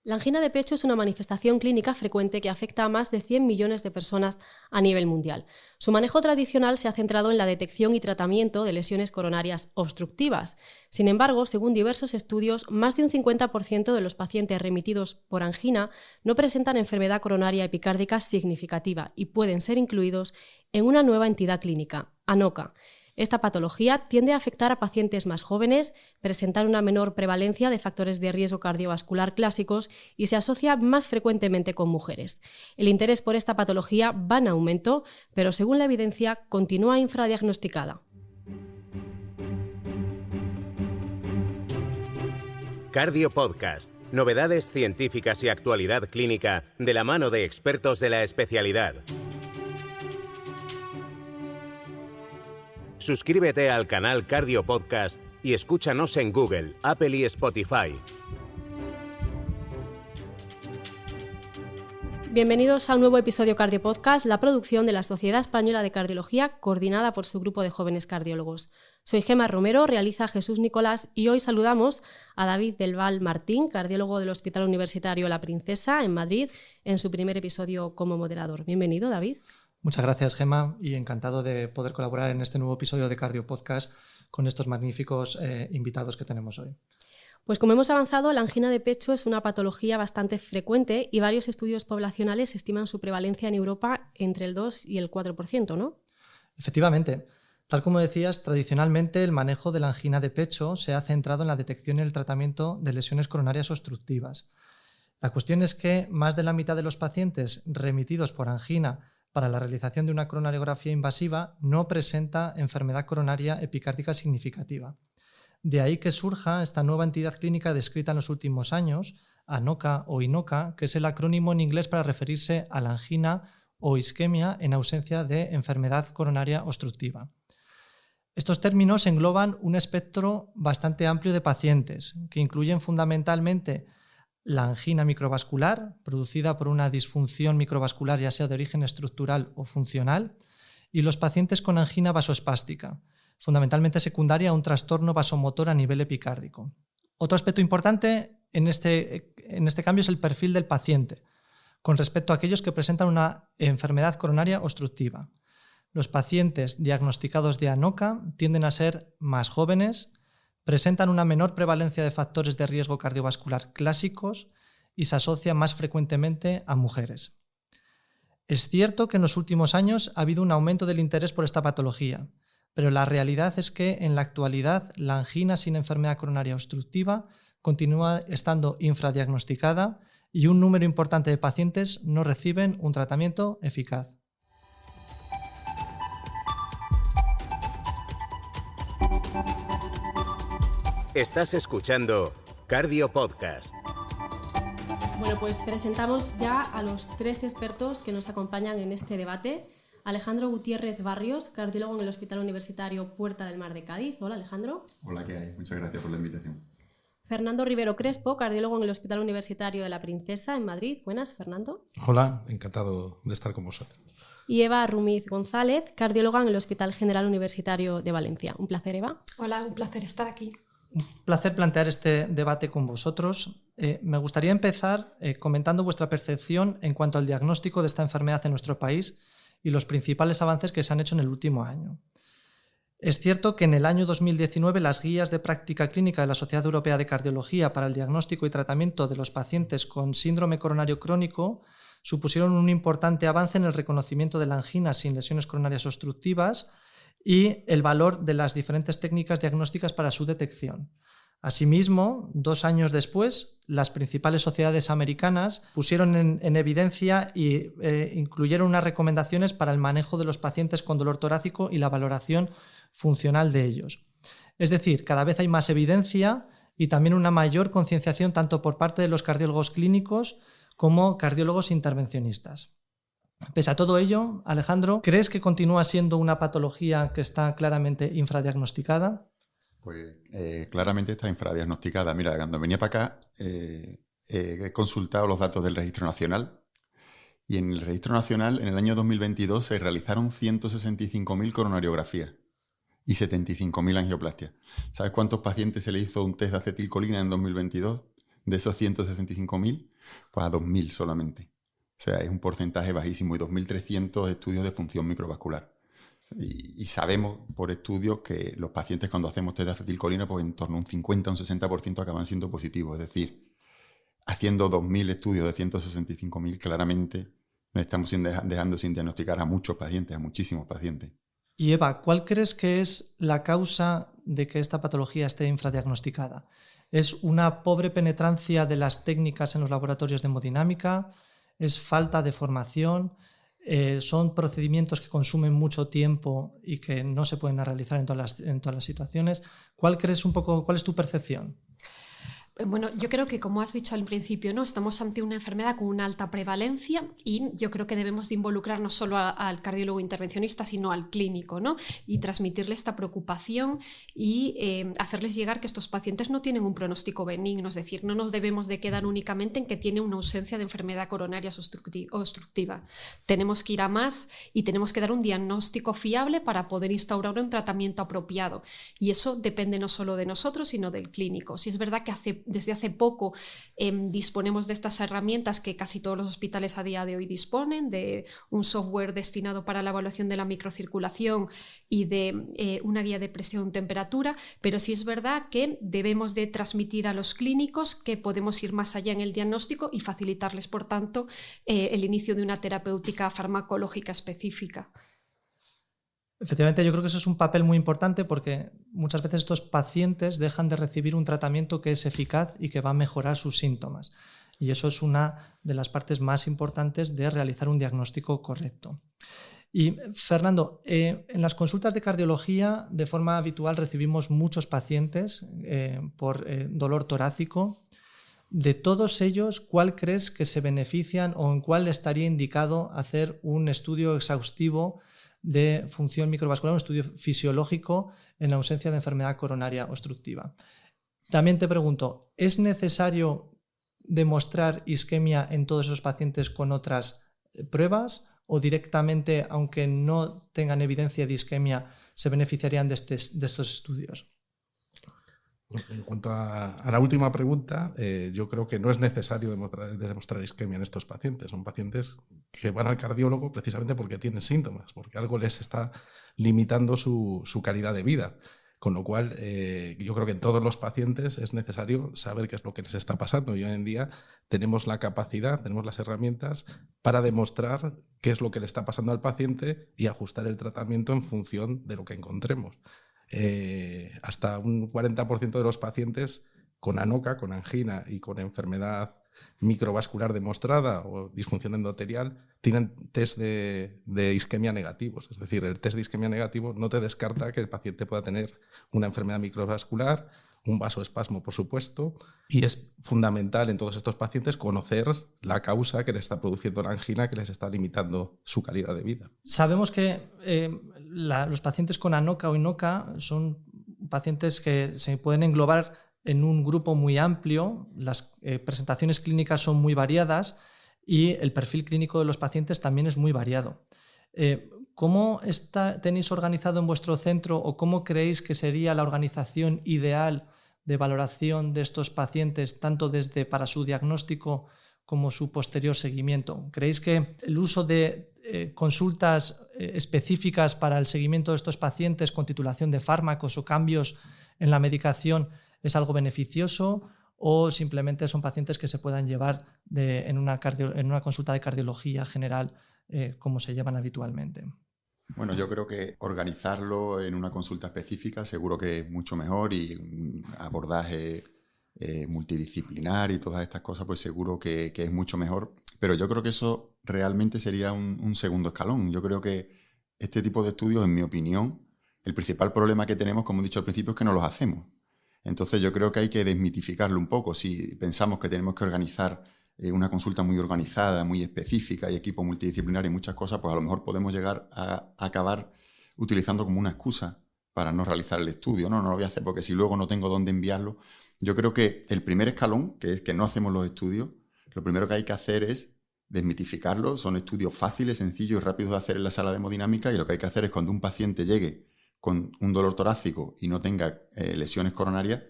La angina de pecho es una manifestación clínica frecuente que afecta a más de 100 millones de personas a nivel mundial. Su manejo tradicional se ha centrado en la detección y tratamiento de lesiones coronarias obstructivas. Sin embargo, según diversos estudios, más de un 50% de los pacientes remitidos por angina no presentan enfermedad coronaria epicárdica significativa y pueden ser incluidos en una nueva entidad clínica, ANOCA. Esta patología tiende a afectar a pacientes más jóvenes, presentar una menor prevalencia de factores de riesgo cardiovascular clásicos y se asocia más frecuentemente con mujeres. El interés por esta patología va en aumento, pero según la evidencia continúa infradiagnosticada. Cardio Podcast. Novedades científicas y actualidad clínica de la mano de expertos de la especialidad. Suscríbete al canal Cardio Podcast y escúchanos en Google, Apple y Spotify. Bienvenidos a un nuevo episodio Cardio Podcast, la producción de la Sociedad Española de Cardiología, coordinada por su grupo de jóvenes cardiólogos. Soy Gemma Romero, realiza Jesús Nicolás y hoy saludamos a David del Val Martín, cardiólogo del Hospital Universitario La Princesa en Madrid, en su primer episodio como moderador. Bienvenido, David. Muchas gracias, Gemma, y encantado de poder colaborar en este nuevo episodio de Cardio Podcast con estos magníficos invitados que tenemos hoy. Pues como hemos avanzado, la angina de pecho es una patología bastante frecuente y varios estudios poblacionales estiman su prevalencia en Europa entre el 2 y el 4%, ¿no? Efectivamente. Tal como decías, tradicionalmente el manejo de la angina de pecho se ha centrado en la detección y el tratamiento de lesiones coronarias obstructivas. La cuestión es que más de la mitad de los pacientes remitidos por angina para la realización de una coronariografía invasiva no presenta enfermedad coronaria epicárdica significativa. De ahí que surja esta nueva entidad clínica descrita en los últimos años, ANOCA o INOCA, que es el acrónimo en inglés para referirse a la angina o isquemia en ausencia de enfermedad coronaria obstructiva. Estos términos engloban un espectro bastante amplio de pacientes, que incluyen fundamentalmente la angina microvascular, producida por una disfunción microvascular ya sea de origen estructural o funcional, y los pacientes con angina vasoespástica, fundamentalmente secundaria a un trastorno vasomotor a nivel epicárdico. Otro aspecto importante en este cambio es el perfil del paciente, con respecto a aquellos que presentan una enfermedad coronaria obstructiva. Los pacientes diagnosticados de ANOCA tienden a ser más jóvenes, presentan una menor prevalencia de factores de riesgo cardiovascular clásicos y se asocian más frecuentemente a mujeres. Es cierto que en los últimos años ha habido un aumento del interés por esta patología, pero la realidad es que en la actualidad la angina sin enfermedad coronaria obstructiva continúa estando infradiagnosticada y un número importante de pacientes no reciben un tratamiento eficaz. Estás escuchando Cardio Podcast. Bueno, pues presentamos ya a los tres expertos que nos acompañan en este debate. Alejandro Gutiérrez Barrios, cardiólogo en el Hospital Universitario Puerta del Mar de Cádiz. Hola, Alejandro. Hola, ¿qué hay? Muchas gracias por la invitación. Fernando Rivero Crespo, cardiólogo en el Hospital Universitario de La Princesa en Madrid. Buenas, Fernando. Hola, encantado de estar con vosotros. Y Eva Rumiz González, cardióloga en el Hospital General Universitario de Valencia. Un placer, Eva. Hola, un placer estar aquí. Un placer plantear este debate con vosotros. Me gustaría empezar comentando vuestra percepción en cuanto al diagnóstico de esta enfermedad en nuestro país y los principales avances que se han hecho en el último año. Es cierto que en el año 2019 las guías de práctica clínica de la Sociedad Europea de Cardiología para el diagnóstico y tratamiento de los pacientes con síndrome coronario crónico supusieron un importante avance en el reconocimiento de la angina sin lesiones coronarias obstructivas y el valor de las diferentes técnicas diagnósticas para su detección. Asimismo, 2 años después, las principales sociedades americanas pusieron en evidencia y incluyeron unas recomendaciones para el manejo de los pacientes con dolor torácico y la valoración funcional de ellos. Es decir, cada vez hay más evidencia y también una mayor concienciación tanto por parte de los cardiólogos clínicos como cardiólogos intervencionistas. Pese a todo ello, Alejandro, ¿crees que continúa siendo una patología que está claramente infradiagnosticada? Pues claramente está infradiagnosticada. Mira, cuando venía para acá he consultado los datos del Registro Nacional y en el Registro Nacional en el año 2022 se realizaron 165.000 coronariografías y 75.000 angioplastias. ¿Sabes cuántos pacientes se le hizo un test de acetilcolina en 2022? de esos 165.000, pues a 2.000 solamente. O sea, es un porcentaje bajísimo y 2.300 estudios de función microvascular. Y sabemos por estudios que los pacientes cuando hacemos test de acetilcolina, pues en torno a un 50 o un 60% acaban siendo positivos. Es decir, haciendo 2.000 estudios de 165.000, claramente nos estamos dejando sin diagnosticar a muchos pacientes, a muchísimos pacientes. Y Eva, ¿cuál crees que es la causa de que esta patología esté infradiagnosticada? ¿Es una pobre penetrancia de las técnicas en los laboratorios de hemodinámica? ¿Es falta de formación? ¿Son procedimientos que consumen mucho tiempo y que no se pueden realizar en todas las situaciones? ¿Cuál es tu percepción? Bueno, yo creo que, como has dicho al principio, ¿no? Estamos ante una enfermedad con una alta prevalencia y yo creo que debemos de involucrar no solo al cardiólogo intervencionista, sino al clínico, ¿no? Y transmitirle esta preocupación y hacerles llegar que estos pacientes no tienen un pronóstico benigno, es decir, no nos debemos de quedar únicamente en que tiene una ausencia de enfermedad coronaria obstructiva. Tenemos que ir a más y tenemos que dar un diagnóstico fiable para poder instaurar un tratamiento apropiado. Y eso depende no solo de nosotros, sino del clínico. Si es verdad que desde hace poco disponemos de estas herramientas que casi todos los hospitales a día de hoy disponen, de un software destinado para la evaluación de la microcirculación y de una guía de presión-temperatura, pero sí es verdad que debemos de transmitir a los clínicos que podemos ir más allá en el diagnóstico y facilitarles, por tanto, el inicio de una terapéutica farmacológica específica. Efectivamente, yo creo que eso es un papel muy importante porque muchas veces estos pacientes dejan de recibir un tratamiento que es eficaz y que va a mejorar sus síntomas. Y eso es una de las partes más importantes de realizar un diagnóstico correcto. Y Fernando, en las consultas de cardiología de forma habitual recibimos muchos pacientes por dolor torácico. De todos ellos, ¿cuál crees que se benefician o en cuál estaría indicado hacer un estudio exhaustivo de función microvascular, un estudio fisiológico en la ausencia de enfermedad coronaria obstructiva? También te pregunto, ¿es necesario demostrar isquemia en todos esos pacientes con otras pruebas o directamente, aunque no tengan evidencia de isquemia, se beneficiarían de estos estudios? En cuanto a la última pregunta, yo creo que no es necesario demostrar isquemia en estos pacientes. Son pacientes que van al cardiólogo precisamente porque tienen síntomas, porque algo les está limitando su calidad de vida. Con lo cual, yo creo que en todos los pacientes es necesario saber qué es lo que les está pasando. Y hoy en día tenemos la capacidad, tenemos las herramientas para demostrar qué es lo que le está pasando al paciente y ajustar el tratamiento en función de lo que encontremos. Hasta un 40% de los pacientes con ANOCA, con angina y con enfermedad microvascular demostrada o disfunción endotelial tienen test de isquemia negativos. Es decir, el test de isquemia negativo no te descarta que el paciente pueda tener una enfermedad microvascular, un vasoespasmo, por supuesto, y es fundamental en todos estos pacientes conocer la causa que les está produciendo la angina, que les está limitando su calidad de vida. Sabemos que los pacientes con ANOCA o INOCA son pacientes que se pueden englobar en un grupo muy amplio, las presentaciones clínicas son muy variadas y el perfil clínico de los pacientes también es muy variado. ¿Cómo tenéis organizado en vuestro centro o cómo creéis que sería la organización ideal de valoración de estos pacientes, tanto para su diagnóstico como su posterior seguimiento? ¿Creéis que el uso de consultas específicas para el seguimiento de estos pacientes con titulación de fármacos o cambios en la medicación es algo beneficioso o simplemente son pacientes que se puedan llevar en una consulta de cardiología general como se llevan habitualmente? Bueno, yo creo que organizarlo en una consulta específica seguro que es mucho mejor y un abordaje multidisciplinar y todas estas cosas pues seguro que es mucho mejor, pero yo creo que eso realmente sería un segundo escalón. Yo creo que este tipo de estudios, en mi opinión, el principal problema que tenemos, como he dicho al principio, es que no los hacemos. Entonces yo creo que hay que desmitificarlo un poco. Si pensamos que tenemos que organizar una consulta muy organizada, muy específica y equipo multidisciplinar y muchas cosas, pues a lo mejor podemos llegar a acabar utilizando como una excusa para no realizar el estudio. No lo voy a hacer porque si luego no tengo dónde enviarlo. Yo creo que el primer escalón, que es que no hacemos los estudios, lo primero que hay que hacer es desmitificarlo. Son estudios fáciles, sencillos y rápidos de hacer en la sala de hemodinámica y lo que hay que hacer es cuando un paciente llegue con un dolor torácico y no tenga lesiones coronarias,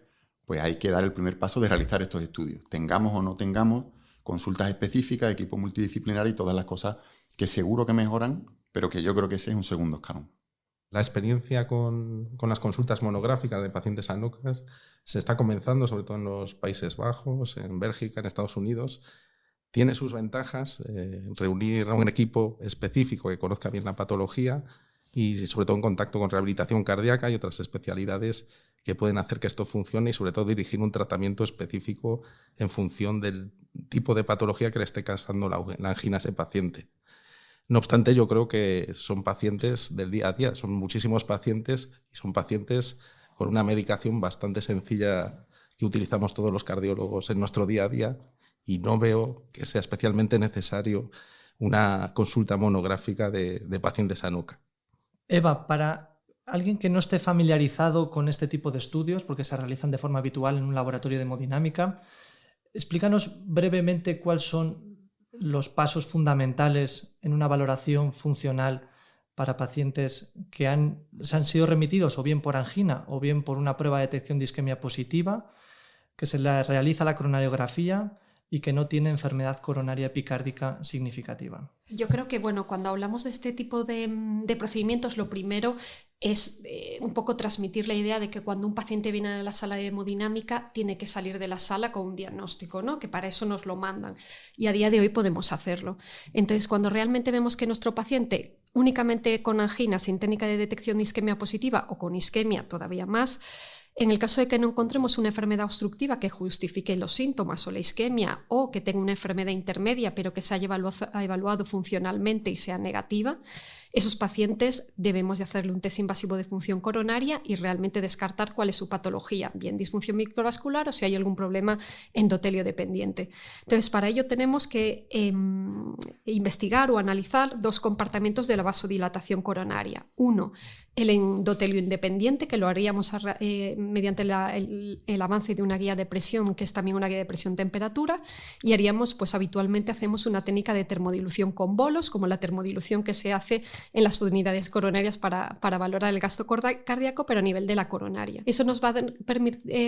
pues hay que dar el primer paso de realizar estos estudios. Tengamos o no tengamos consultas específicas, equipo multidisciplinario y todas las cosas que seguro que mejoran, pero que yo creo que ese es un segundo escalón. La experiencia con las consultas monográficas de pacientes ANOCAS se está comenzando, sobre todo en los Países Bajos, en Bélgica, en Estados Unidos. Tiene sus ventajas, reunir a un equipo específico que conozca bien la patología y sobre todo en contacto con rehabilitación cardíaca y otras especialidades que pueden hacer que esto funcione y sobre todo dirigir un tratamiento específico en función del tipo de patología que le esté causando la angina a ese paciente. No obstante, yo creo que son pacientes del día a día, son muchísimos pacientes y son pacientes con una medicación bastante sencilla que utilizamos todos los cardiólogos en nuestro día a día y no veo que sea especialmente necesario una consulta monográfica de pacientes ANOCA. Eva, para alguien que no esté familiarizado con este tipo de estudios, porque se realizan de forma habitual en un laboratorio de hemodinámica, explícanos brevemente cuáles son los pasos fundamentales en una valoración funcional para pacientes que se han sido remitidos o bien por angina o bien por una prueba de detección de isquemia positiva, que se le realiza la coronariografía y que no tiene enfermedad coronaria epicárdica significativa. Yo creo que, cuando hablamos de este tipo de procedimientos, lo primero es un poco transmitir la idea de que cuando un paciente viene a la sala de hemodinámica tiene que salir de la sala con un diagnóstico, ¿no? Que para eso nos lo mandan y a día de hoy podemos hacerlo. Entonces, cuando realmente vemos que nuestro paciente únicamente con angina, sin técnica de detección de isquemia positiva o con isquemia todavía más, en el caso de que no encontremos una enfermedad obstructiva que justifique los síntomas o la isquemia o que tenga una enfermedad intermedia pero que se haya evaluado funcionalmente y sea negativa, esos pacientes debemos de hacerle un test invasivo de función coronaria y realmente descartar cuál es su patología, bien disfunción microvascular o si hay algún problema endotelio dependiente. Entonces, para ello tenemos que investigar o analizar dos comportamientos de la vasodilatación coronaria. Uno, el endotelio independiente, que lo haríamos mediante el avance de una guía de presión, que es también una guía de presión-temperatura, y haríamos, habitualmente hacemos una técnica de termodilución con bolos, como la termodilución que se hace en las unidades coronarias para valorar el gasto cardíaco, pero a nivel de la coronaria. Eso nos va a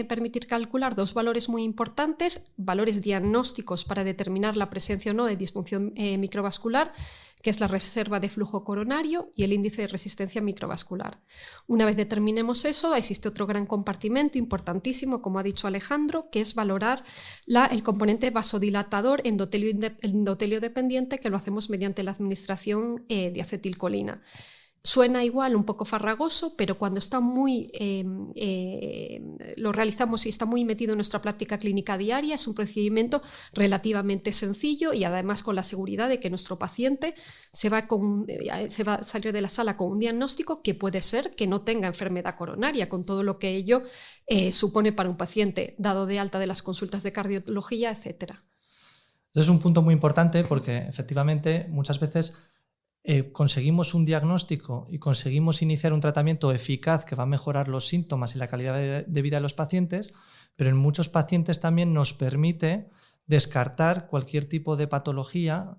permitir calcular dos valores muy importantes, valores diagnósticos para determinar la presencia o no de disfunción microvascular, que es la reserva de flujo coronario y el índice de resistencia microvascular. Una vez determinemos eso, existe otro gran compartimento importantísimo, como ha dicho Alejandro, que es valorar el componente vasodilatador endotelio dependiente, que lo hacemos mediante la administración de acetilcolina. Suena igual, un poco farragoso, pero cuando está lo realizamos y está muy metido en nuestra práctica clínica diaria, es un procedimiento relativamente sencillo y además con la seguridad de que nuestro paciente se va a salir de la sala con un diagnóstico que puede ser que no tenga enfermedad coronaria, con todo lo que ello supone para un paciente dado de alta de las consultas de cardiología, etc. Es un punto muy importante porque efectivamente muchas veces conseguimos un diagnóstico y conseguimos iniciar un tratamiento eficaz que va a mejorar los síntomas y la calidad de vida de los pacientes, pero en muchos pacientes también nos permite descartar cualquier tipo de patología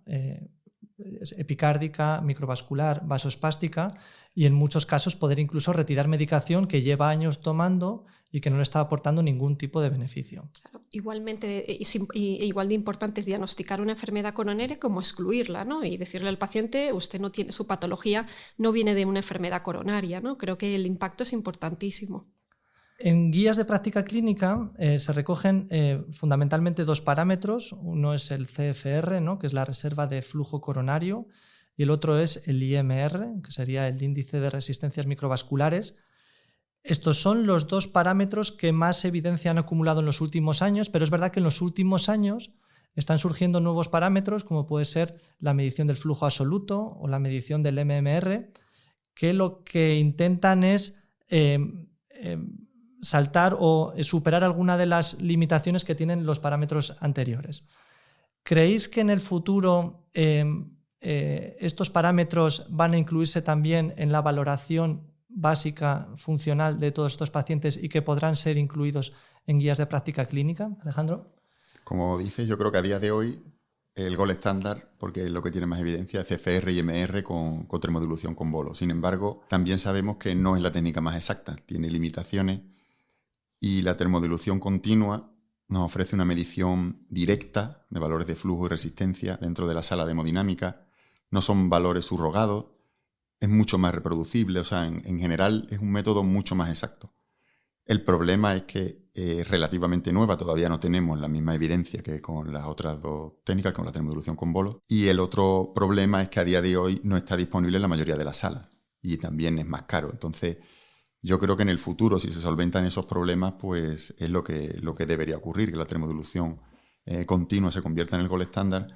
epicárdica, microvascular, vasoespástica y en muchos casos poder incluso retirar medicación que lleva años tomando y que no le está aportando ningún tipo de beneficio. Claro, igualmente, igual de importante es diagnosticar una enfermedad coronaria como excluirla, ¿no? Y decirle al paciente, usted no tiene, su patología no viene de una enfermedad coronaria, ¿no? Creo que el impacto es importantísimo. En guías de práctica clínica se recogen fundamentalmente dos parámetros. Uno es el CFR, ¿no? Que es la reserva de flujo coronario, y el otro es el IMR, que sería el índice de resistencias microvasculares. Estos son los dos parámetros que más evidencia han acumulado en los últimos años, pero es verdad que en los últimos años están surgiendo nuevos parámetros, como puede ser la medición del flujo absoluto o la medición del MMR, que lo que intentan es saltar o superar alguna de las limitaciones que tienen los parámetros anteriores. ¿Creéis que en el futuro estos parámetros van a incluirse también en la valoración básica funcional de todos estos pacientes y que podrán ser incluidos en guías de práctica clínica? Alejandro. Como dices, yo creo que a día de hoy el gol estándar, porque es lo que tiene más evidencia, es CFR y MR con termodilución con bolo. Sin embargo, también sabemos que no es la técnica más exacta, tiene limitaciones y la termodilución continua nos ofrece una medición directa de valores de flujo y resistencia dentro de la sala de hemodinámica. No son valores subrogados, es mucho más reproducible, o sea, en general es un método mucho más exacto. El problema es que es relativamente nueva, todavía no tenemos la misma evidencia que con las otras dos técnicas, con la termodilución con bolos. Y el otro problema es que a día de hoy no está disponible en la mayoría de las salas y también es más caro. Entonces, yo creo que en el futuro, si se solventan esos problemas, pues es lo que debería ocurrir, que la termodilución continua se convierta en el gold estándar.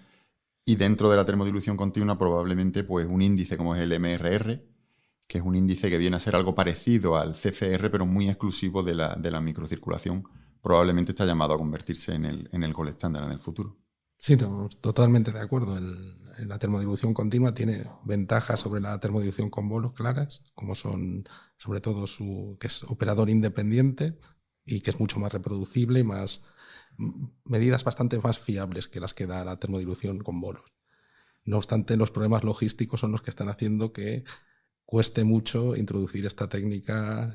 Y dentro de la termodilución continua, probablemente pues un índice como es el MRR, que es un índice que viene a ser algo parecido al CFR, pero muy exclusivo de la microcirculación, probablemente está llamado a convertirse en el gold estándar en el futuro. Sí, totalmente de acuerdo. La termodilución continua tiene ventajas sobre la termodilución con bolos claras, como son sobre todo que es operador independiente y que es mucho más reproducible y medidas bastante más fiables que las que da la termodilución con bolos. No obstante, los problemas logísticos son los que están haciendo que cueste mucho introducir esta técnica,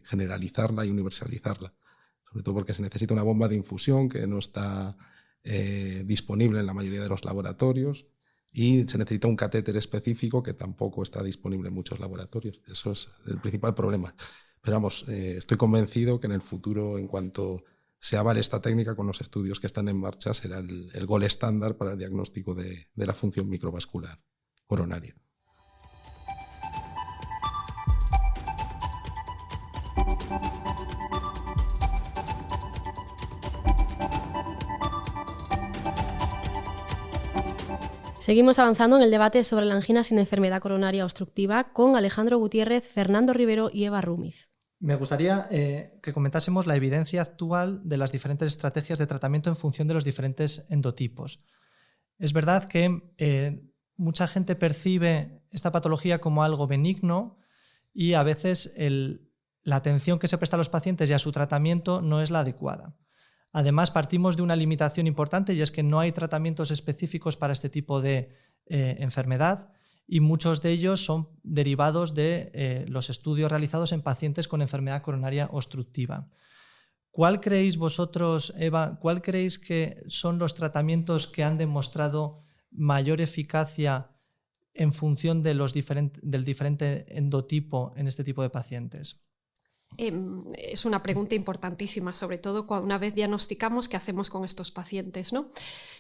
generalizarla y universalizarla, sobre todo porque se necesita una bomba de infusión que no está disponible en la mayoría de los laboratorios y se necesita un catéter específico que tampoco está disponible en muchos laboratorios. Eso es el principal problema. Pero vamos, estoy convencido que en el futuro, en cuanto se avale esta técnica con los estudios que están en marcha, será el gold estándar para el diagnóstico de la función microvascular coronaria. Seguimos avanzando en el debate sobre la angina sin enfermedad coronaria obstructiva con Alejandro Gutiérrez, Fernando Rivero y Eva Rúmiz. Me gustaría que comentásemos la evidencia actual de las diferentes estrategias de tratamiento en función de los diferentes endotipos. Es verdad que mucha gente percibe esta patología como algo benigno y a veces la atención que se presta a los pacientes y a su tratamiento no es la adecuada. Además, partimos de una limitación importante y es que no hay tratamientos específicos para este tipo de enfermedad y muchos de ellos son derivados de los estudios realizados en pacientes con enfermedad coronaria obstructiva. ¿Cuál creéis vosotros, Eva, cuál creéis que son los tratamientos que han demostrado mayor eficacia en función de del diferente endotipo en este tipo de pacientes? Es una pregunta importantísima, sobre todo cuando una vez diagnosticamos qué hacemos con estos pacientes, ¿no?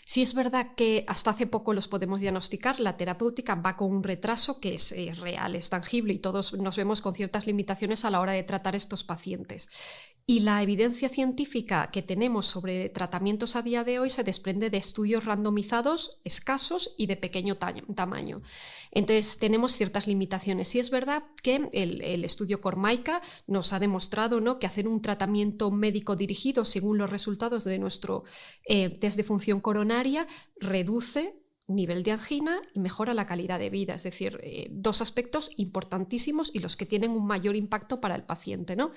Si es verdad que hasta hace poco los podemos diagnosticar, la terapéutica va con un retraso que es real, es tangible y todos nos vemos con ciertas limitaciones a la hora de tratar estos pacientes. Y la evidencia científica que tenemos sobre tratamientos a día de hoy se desprende de estudios randomizados, escasos y de pequeño tamaño. Entonces tenemos ciertas limitaciones. Y es verdad que el estudio Cormaica nos ha demostrado, ¿no?, que hacer un tratamiento médico dirigido según los resultados de nuestro test de función coronaria reduce nivel de angina y mejora la calidad de vida. Es decir, dos aspectos importantísimos y los que tienen un mayor impacto para el paciente, ¿no?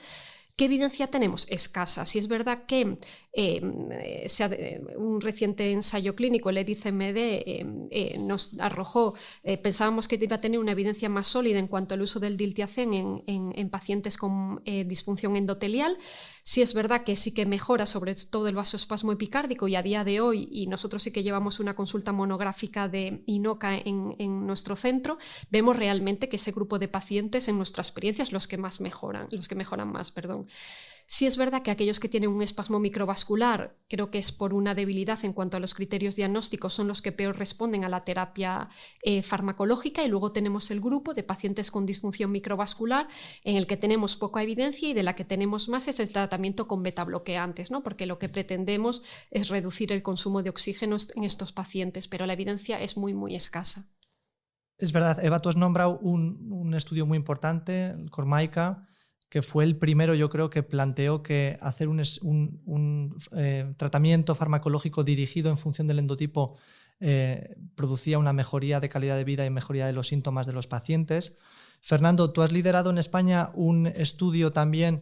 ¿Qué evidencia tenemos? Escasa. Si es verdad que un reciente ensayo clínico, el EDIC-MD, nos arrojó, pensábamos que iba a tener una evidencia más sólida en cuanto al uso del diltiazem en pacientes con disfunción endotelial. Sí es verdad que sí que mejora sobre todo el vasoespasmo epicárdico y a día de hoy, y nosotros sí que llevamos una consulta monográfica de INOCA en nuestro centro, vemos realmente que ese grupo de pacientes en nuestra experiencia es los que mejoran más, perdón. Sí es verdad que aquellos que tienen un espasmo microvascular, creo que es por una debilidad en cuanto a los criterios diagnósticos, son los que peor responden a la terapia farmacológica, y luego tenemos el grupo de pacientes con disfunción microvascular en el que tenemos poca evidencia y de la que tenemos más es el tratamiento con betabloqueantes, ¿no? Porque lo que pretendemos es reducir el consumo de oxígeno en estos pacientes, pero la evidencia es muy, muy escasa. Es verdad, Eva, tú has nombrado un estudio muy importante, el Cormaica, que fue el primero, yo creo, que planteó que hacer un tratamiento farmacológico dirigido en función del endotipo producía una mejoría de calidad de vida y mejoría de los síntomas de los pacientes. Fernando, tú has liderado en España un estudio también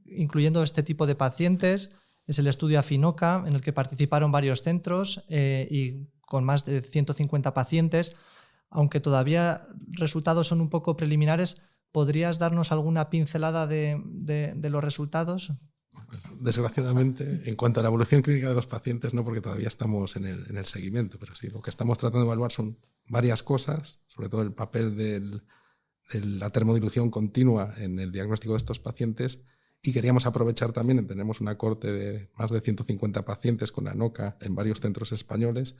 incluyendo este tipo de pacientes. Es el estudio AFINOCA, en el que participaron varios centros y con más de 150 pacientes. Aunque todavía resultados son un poco preliminares, ¿Podrías darnos alguna pincelada de los resultados? Desgraciadamente, en cuanto a la evolución clínica de los pacientes, no, porque todavía estamos en el seguimiento, pero sí, lo que estamos tratando de evaluar son varias cosas, sobre todo el papel de la termodilución continua en el diagnóstico de estos pacientes, y queríamos aprovechar también, tenemos una cohorte de más de 150 pacientes con ANOCA en varios centros españoles,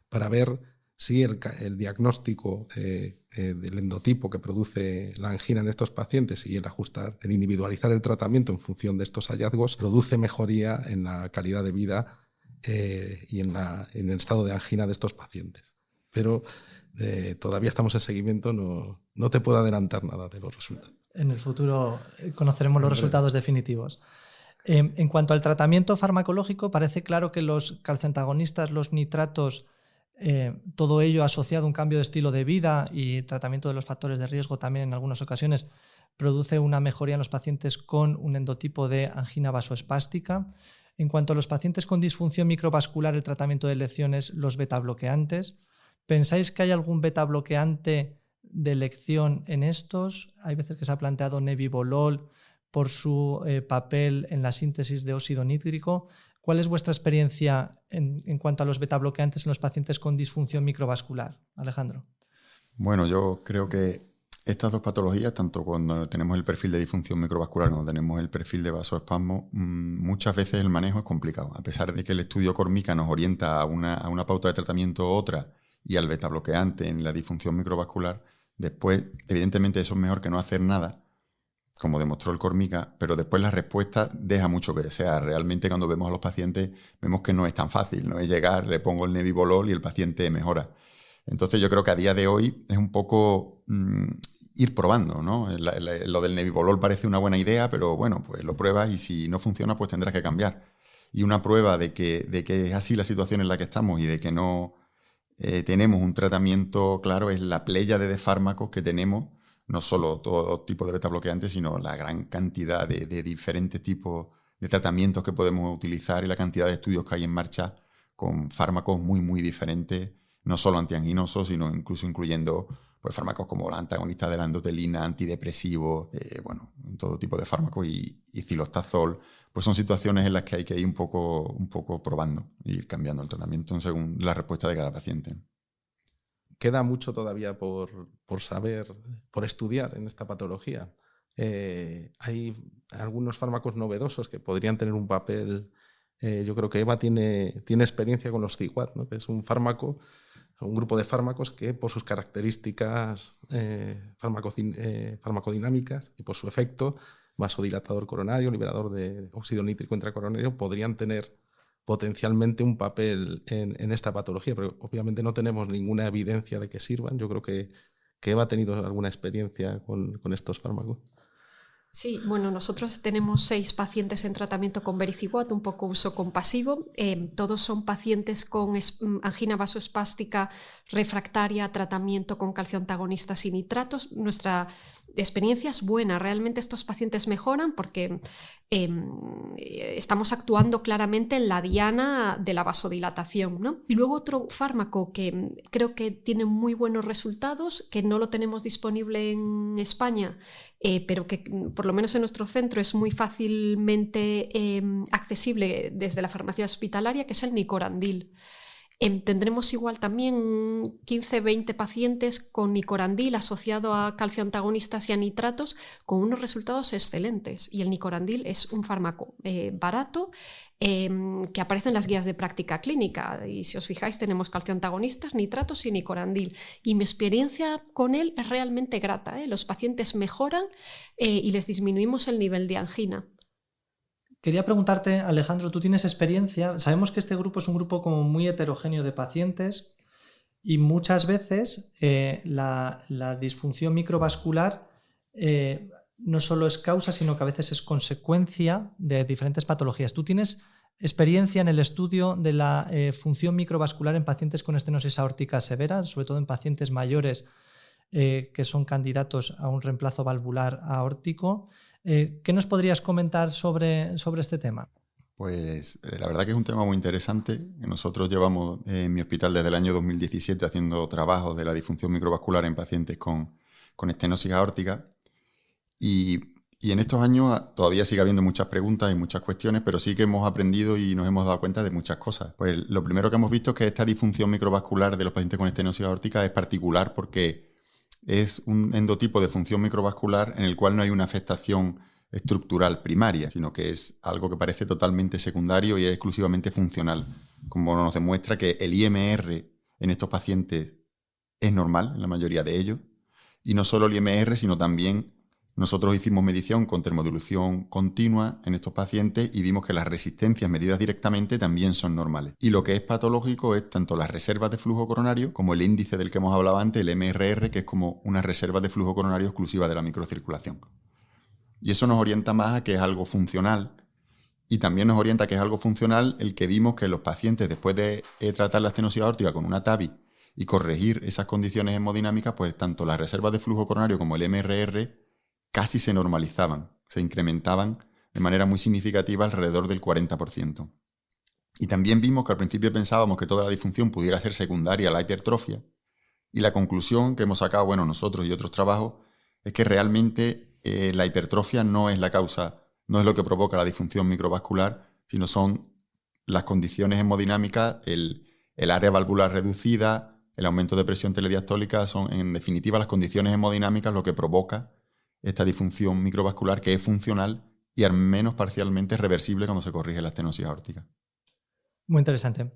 para ver si el diagnóstico del endotipo que produce la angina en estos pacientes y el individualizar el tratamiento en función de estos hallazgos produce mejoría en la calidad de vida y en el estado de angina de estos pacientes. Pero todavía estamos en seguimiento, no te puedo adelantar nada de los resultados. En el futuro conoceremos los resultados definitivos. En cuanto al tratamiento farmacológico, parece claro que los calcioantagonistas, los nitratos, todo ello asociado a un cambio de estilo de vida y tratamiento de los factores de riesgo también en algunas ocasiones, produce una mejoría en los pacientes con un endotipo de angina vasoespástica. En cuanto a los pacientes con disfunción microvascular, el tratamiento de elección es los betabloqueantes. ¿Pensáis que hay algún betabloqueante de elección en estos? Hay veces que se ha planteado nebivolol por su papel en la síntesis de óxido nítrico. ¿Cuál es vuestra experiencia en cuanto a los betabloqueantes en los pacientes con disfunción microvascular? Alejandro. Bueno, yo creo que estas dos patologías, tanto cuando tenemos el perfil de disfunción microvascular como tenemos el perfil de vasoespasmo, muchas veces el manejo es complicado. A pesar de que el estudio Cormica nos orienta a una pauta de tratamiento u otra y al betabloqueante en la disfunción microvascular, después, evidentemente, eso es mejor que no hacer nada, como demostró el Cormica, pero después la respuesta deja mucho que desear. Realmente cuando vemos a los pacientes vemos que no es tan fácil, no es llegar, le pongo el nebivolol y el paciente mejora. Entonces yo creo que a día de hoy es un poco ir probando, ¿no? Lo del nebivolol parece una buena idea, pero bueno, pues lo pruebas y si no funciona pues tendrás que cambiar. Y una prueba de que es así la situación en la que estamos y de que no tenemos un tratamiento claro es la pléyade de fármacos que tenemos. No solo todo tipo de betabloqueantes, sino la gran cantidad de diferentes tipos de tratamientos que podemos utilizar y la cantidad de estudios que hay en marcha con fármacos muy, muy diferentes, no solo antianginosos, sino incluso incluyendo pues, fármacos como la antagonista de la endotelina, antidepresivos, todo tipo de fármacos y cilostazol. Pues son situaciones en las que hay que ir un poco probando e ir cambiando el tratamiento según la respuesta de cada paciente. Queda mucho todavía por saber, por estudiar en esta patología. Hay algunos fármacos novedosos que podrían tener un papel. Yo creo que Eva tiene experiencia con los CIWAT, ¿no? Que es un grupo de fármacos que por sus características farmacodinámicas y por su efecto vasodilatador coronario, liberador de óxido nítrico intracoronario, podrían tener potencialmente un papel en esta patología, pero obviamente no tenemos ninguna evidencia de que sirvan. Yo creo que Eva ha tenido alguna experiencia con estos fármacos. Sí, bueno, nosotros tenemos 6 pacientes en tratamiento con Vericiguat, un poco uso compasivo. Todos son pacientes con angina vasoespástica refractaria a tratamiento con calcioantagonistas y nitratos. Nuestra experiencia es buena, realmente estos pacientes mejoran porque estamos actuando claramente en la diana de la vasodilatación, ¿no? Y luego otro fármaco que creo que tiene muy buenos resultados, que no lo tenemos disponible en España, pero que por lo menos en nuestro centro es muy fácilmente accesible desde la farmacia hospitalaria, que es el nicorandil. Tendremos igual también 15-20 pacientes con nicorandil asociado a calcioantagonistas y a nitratos con unos resultados excelentes. Y el nicorandil es un fármaco barato que aparece en las guías de práctica clínica. Y si os fijáis, tenemos calcioantagonistas, nitratos y nicorandil. Y mi experiencia con él es realmente grata, ¿eh? Los pacientes mejoran y les disminuimos el nivel de angina. Quería preguntarte, Alejandro, tú tienes experiencia. Sabemos que este grupo es un grupo como muy heterogéneo de pacientes y muchas veces la disfunción microvascular no solo es causa, sino que a veces es consecuencia de diferentes patologías. ¿Tú tienes experiencia en el estudio de la función microvascular en pacientes con estenosis aórtica severa, sobre todo en pacientes mayores que son candidatos a un reemplazo valvular aórtico? ¿Qué nos podrías comentar sobre este tema? Pues la verdad que es un tema muy interesante. Nosotros llevamos en mi hospital desde el año 2017 haciendo trabajos de la disfunción microvascular en pacientes con estenosis aórtica Y en estos años todavía sigue habiendo muchas preguntas y muchas cuestiones, pero sí que hemos aprendido y nos hemos dado cuenta de muchas cosas. Pues lo primero que hemos visto es que esta disfunción microvascular de los pacientes con estenosis aórtica es particular porque es un endotipo de función microvascular en el cual no hay una afectación estructural primaria, sino que es algo que parece totalmente secundario y es exclusivamente funcional, como nos demuestra que el IMR en estos pacientes es normal en la mayoría de ellos, y no solo el IMR, sino también nosotros hicimos medición con termodilución continua en estos pacientes y vimos que las resistencias medidas directamente también son normales. Y lo que es patológico es tanto las reservas de flujo coronario como el índice del que hemos hablado antes, el MRR, que es como una reserva de flujo coronario exclusiva de la microcirculación. Y eso nos orienta más a que es algo funcional. Y también nos orienta a que es algo funcional el que vimos que los pacientes, después de tratar la estenosis aórtica con una TAVI y corregir esas condiciones hemodinámicas, pues tanto las reservas de flujo coronario como el MRR casi se normalizaban, se incrementaban de manera muy significativa alrededor del 40%. Y también vimos que al principio pensábamos que toda la disfunción pudiera ser secundaria a la hipertrofia, y la conclusión que hemos sacado, bueno, nosotros y otros trabajos, es que realmente la hipertrofia no es la causa, no es lo que provoca la disfunción microvascular, sino son las condiciones hemodinámicas, el área valvular reducida, el aumento de presión telediastólica, son en definitiva las condiciones hemodinámicas lo que provoca esta disfunción microvascular que es funcional y al menos parcialmente reversible cuando se corrige la estenosis aórtica. Muy interesante.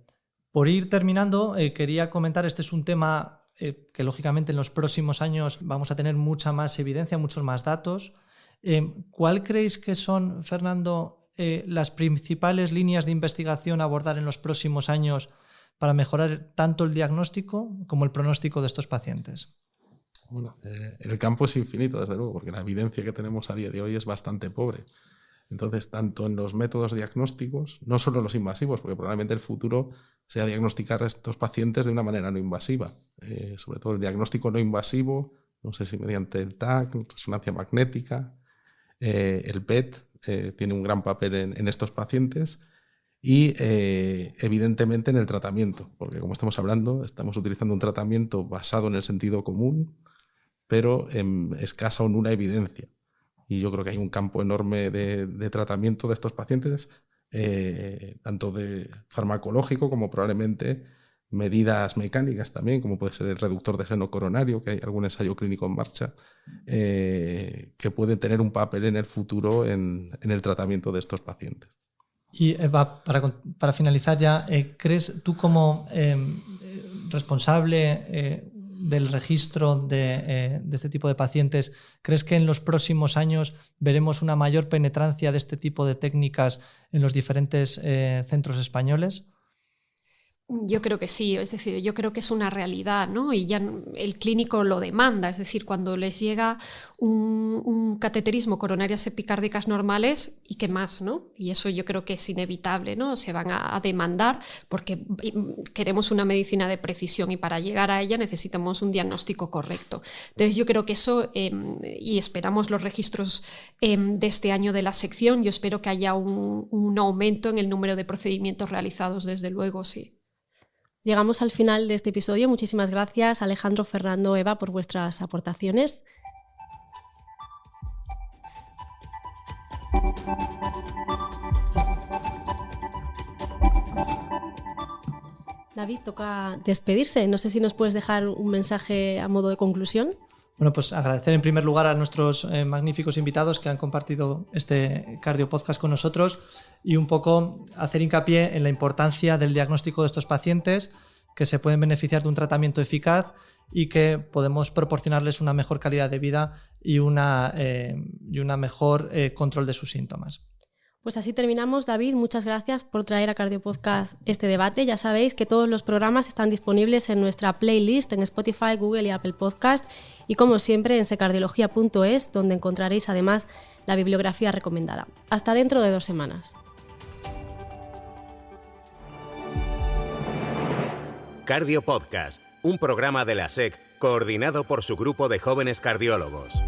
Por ir terminando, quería comentar, este es un tema que lógicamente en los próximos años vamos a tener mucha más evidencia, muchos más datos. ¿Cuál creéis que son, Fernando, las principales líneas de investigación a abordar en los próximos años para mejorar tanto el diagnóstico como el pronóstico de estos pacientes? Bueno, el campo es infinito, desde luego, porque la evidencia que tenemos a día de hoy es bastante pobre. Entonces, tanto en los métodos diagnósticos, no solo los invasivos, porque probablemente el futuro sea diagnosticar a estos pacientes de una manera no invasiva. Sobre todo el diagnóstico no invasivo, no sé si mediante el TAC, resonancia magnética, el PET tiene un gran papel en estos pacientes. Y evidentemente en el tratamiento, porque como estamos hablando, estamos utilizando un tratamiento basado en el sentido común, pero en escasa o nula evidencia. Y yo creo que hay un campo enorme de tratamiento de estos pacientes, tanto de farmacológico como probablemente medidas mecánicas también, como puede ser el reductor de seno coronario, que hay algún ensayo clínico en marcha, que pueden tener un papel en el futuro en el tratamiento de estos pacientes. Y Eva, para finalizar ya, ¿crees tú como responsable del registro de este tipo de pacientes, crees que en los próximos años veremos una mayor penetrancia de este tipo de técnicas en los diferentes centros españoles? Yo creo que sí, es decir, yo creo que es una realidad, ¿no? Y ya el clínico lo demanda, es decir, cuando les llega un cateterismo, coronarias epicárdicas normales, ¿y qué más, no? Y eso yo creo que es inevitable, ¿no? Se van a demandar porque queremos una medicina de precisión y para llegar a ella necesitamos un diagnóstico correcto. Entonces yo creo que eso, y esperamos los registros de este año de la sección, yo espero que haya un aumento en el número de procedimientos realizados, desde luego, sí. Llegamos al final de este episodio. Muchísimas gracias, Alejandro, Fernando, Eva, por vuestras aportaciones. David, toca despedirse. No sé si nos puedes dejar un mensaje a modo de conclusión. Bueno, pues agradecer en primer lugar a nuestros magníficos invitados que han compartido este Cardio Podcast con nosotros y un poco hacer hincapié en la importancia del diagnóstico de estos pacientes, que se pueden beneficiar de un tratamiento eficaz y que podemos proporcionarles una mejor calidad de vida y una mejor control de sus síntomas. Pues así terminamos. David, muchas gracias por traer a Cardio Podcast este debate. Ya sabéis que todos los programas están disponibles en nuestra playlist en Spotify, Google y Apple Podcast y como siempre en secardiología.es, donde encontraréis además la bibliografía recomendada. Hasta dentro de 2 semanas. Cardio Podcast, un programa de la SEC coordinado por su grupo de jóvenes cardiólogos.